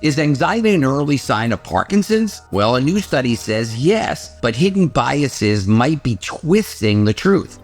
Is anxiety an early sign of Parkinson's? Well, a new study says yes, but hidden biases might be twisting the truth.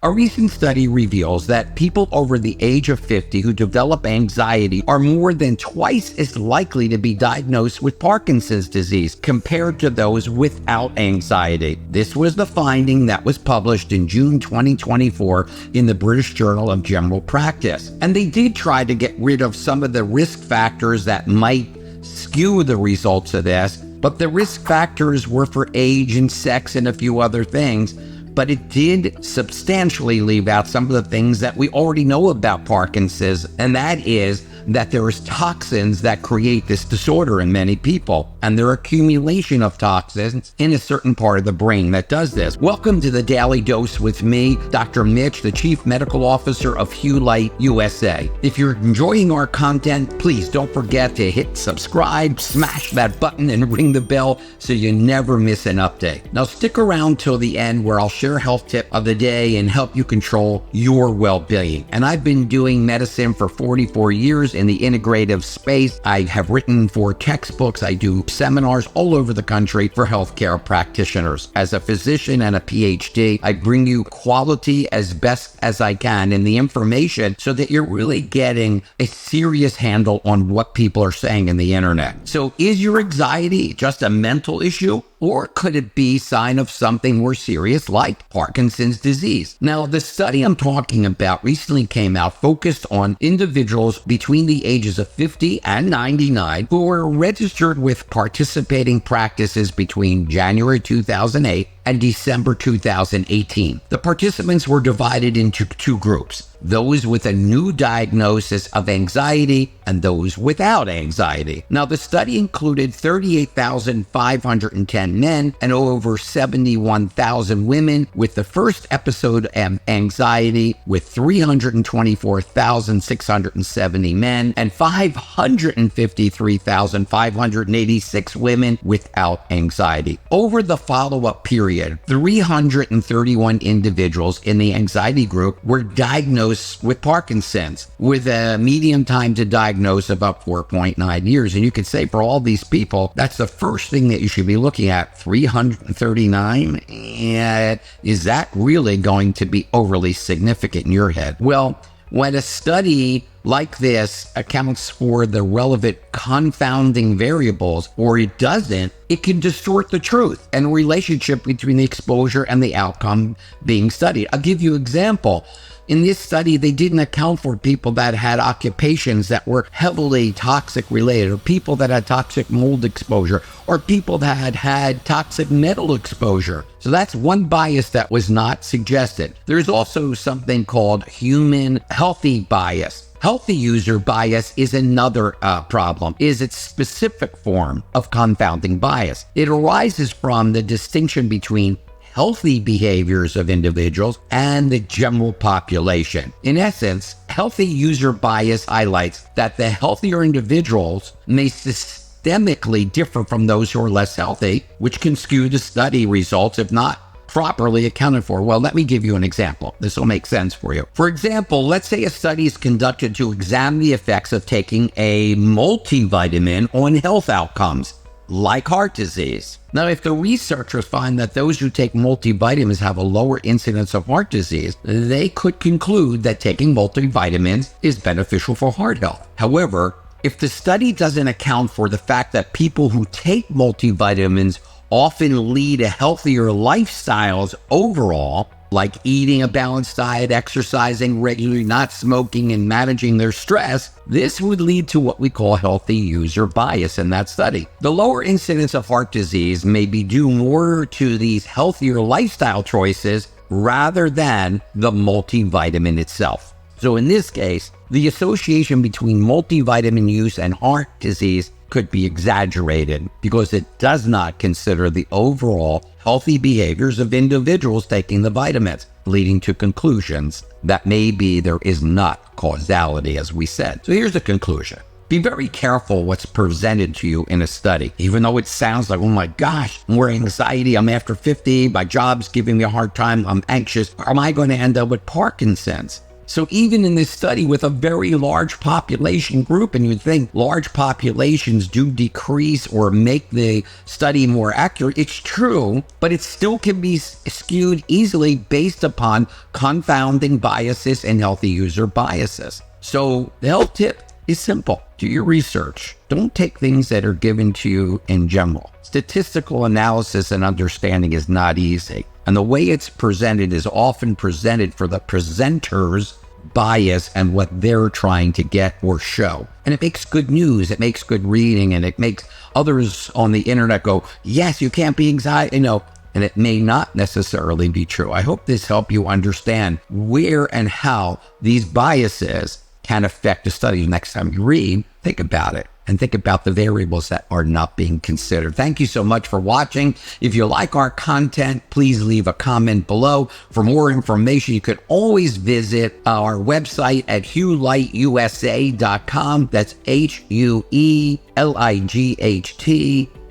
A recent study reveals that people over the age of 50 who develop anxiety are more than twice as likely to be diagnosed with Parkinson's disease compared to those without anxiety. This was the finding that was published in June 2024 in the British Journal of General Practice. And they did try to get rid of some of the risk factors that might skew the results of this, but the risk factors were for age and sex and a few other things. But it did substantially leave out some of the things that we already know about Parkinson's, and that is that there is toxins that create this disorder in many people, and there are accumulation of toxins in a certain part of the brain that does this. Welcome to the Daily Dose with me, Dr. Mitch, the Chief Medical Officer of Light USA. If you're enjoying our content, please don't forget to hit subscribe, smash that button, and ring the bell so you never miss an update. Now stick around till the end where I'll share a health tip of the day and help you control your well-being. And I've been doing medicine for 44 years in the integrative space. I have written 4 textbooks. I do seminars all over the country for healthcare practitioners. As a physician and a PhD, I bring you quality as best as I can in the information so that you're really getting a serious handle on what people are saying in the internet. So is your anxiety just a mental issue? Or could it be a sign of something more serious like Parkinson's disease? Now, the study I'm talking about recently came out focused on individuals between the ages of 50 and 99 who were registered with participating practices between January 2008 and December 2018. The participants were divided into 2 groups, those with a new diagnosis of anxiety and those without anxiety. Now, the study included 38,510 men and over 71,000 women with the first episode of anxiety, with 324,670 men and 553,586 women without anxiety. Over the follow-up period, 331 individuals in the anxiety group were diagnosed with Parkinson's, with a median time to diagnose of about 4.9 years. And you could say for all these people, that's the first thing that you should be looking at, 339. And is that really going to be overly significant in your head? Well, when a study like this accounts for the relevant confounding variables, or it doesn't, it can distort the truth and relationship between the exposure and the outcome being studied. I'll give you an example. In this study, they didn't account for people that had occupations that were heavily toxic related, or people that had toxic mold exposure, or people that had had toxic metal exposure. So that's one bias that was not suggested. There's also something called human healthy bias. Healthy user bias is another problem, is its specific form of confounding bias. It arises from the distinction between healthy behaviors of individuals and the general population. In essence, healthy user bias highlights that the healthier individuals may systemically differ from those who are less healthy, which can skew the study results if not properly accounted for. Well, let me give you an example. This will make sense for you. For example, let's say a study is conducted to examine the effects of taking a multivitamin on health outcomes, like heart disease. Now, if the researchers find that those who take multivitamins have a lower incidence of heart disease, they could conclude that taking multivitamins is beneficial for heart health. However, if the study doesn't account for the fact that people who take multivitamins often lead a healthier lifestyles overall, like eating a balanced diet, exercising regularly, not smoking, and managing their stress, this would lead to what we call healthy user bias in that study. The lower incidence of heart disease may be due more to these healthier lifestyle choices rather than the multivitamin itself. So in this case, the association between multivitamin use and heart disease could be exaggerated because it does not consider the overall healthy behaviors of individuals taking the vitamins, leading to conclusions that maybe there is not causality, as we said. So here's the conclusion. Be very careful what's presented to you in a study. Even though it sounds like, oh my gosh, more anxiety, I'm after 50, my job's giving me a hard time, I'm anxious. Am I going to end up with Parkinson's? So even in this study with a very large population group, and you'd think large populations do decrease or make the study more accurate, it's true, but it still can be skewed easily based upon confounding biases and healthy user biases. So the health tip is simple. Do your research. Don't take things that are given to you in general. Statistical analysis and understanding is not easy. And the way it's presented is often presented for the presenter's bias and what they're trying to get or show. And it makes good news, it makes good reading, and it makes others on the internet go, yes, you can't be anxiety, and it may not necessarily be true. I hope this helped you understand where and how these biases can affect a study. Next time you read, think about it and think about the variables that are not being considered. Thank you so much for watching. If you like our content, please leave a comment below. For more information, you could always visit our website at huelightusa.com. That's HUELIGHT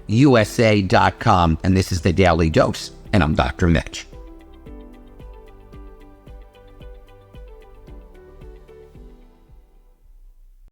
USA.com. And this is The Daily Dose. And I'm Dr. Mitch.